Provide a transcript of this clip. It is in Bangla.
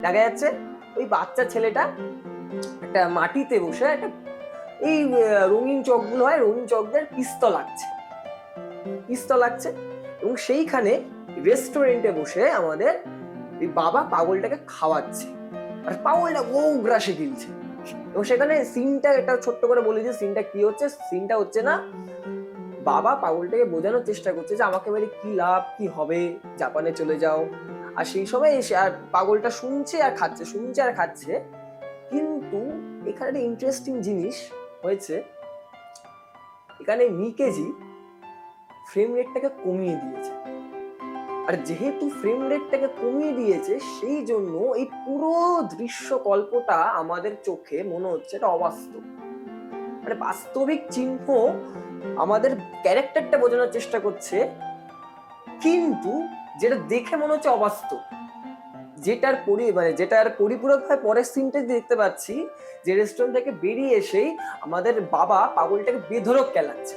দেখা যাচ্ছে ওই বাচ্চা ছেলেটা একটা মাটিতে বসে একটা এই রঙিন চকগুলো হয়, রঙিন চকদের পিস্তল আঁকছে এবং সেইখানে রেস্টুরেন্টে বসে আমাদের এই বাবা পাগলটাকে খাওয়াচ্ছে আর পাগলটা বউ গ্রাসে গিলছে। এবং সেখানে সিনটা, এটা ছোট্ট করে বলি যে সিনটা কি হচ্ছে। সিনটা হচ্ছে না, বাবা পাগলটাকে বোঝানোর চেষ্টা করছে যে আমাকে বলে কি লাভ, কি হবে, জাপানে চলে যাও। আর সেই সময় এসে আর পাগলটা শুনছে আর খাচ্ছে। কিন্তু এখানে একটা ইন্টারেস্টিং জিনিস হয়েছে, এখানে মিকেজি ফ্রেম রেটটাকে কমিয়ে দিয়েছে। আর যেহেতু ফ্রেম রেটটাকে কমিয়ে দিয়েছে সেই জন্য এই পুরো দৃশ্যকল্পটা আমাদের চোখে মনে হচ্ছে এটা অবাস্তব, মানে বাস্তবিক চিহ্ন আমাদের ক্যারেক্টারটা বোঝানোর চেষ্টা করছে, কিন্তু যেটা দেখে মনে হচ্ছে অবাস্তব। যেটার পরিপূরক হয় পরের সিনটা দেখতে পাচ্ছি যে রেস্টুরেন্ট থেকে বেরিয়ে এসেই আমাদের বাবা পাগলটাকে বেধড়ক কেলাচ্ছে।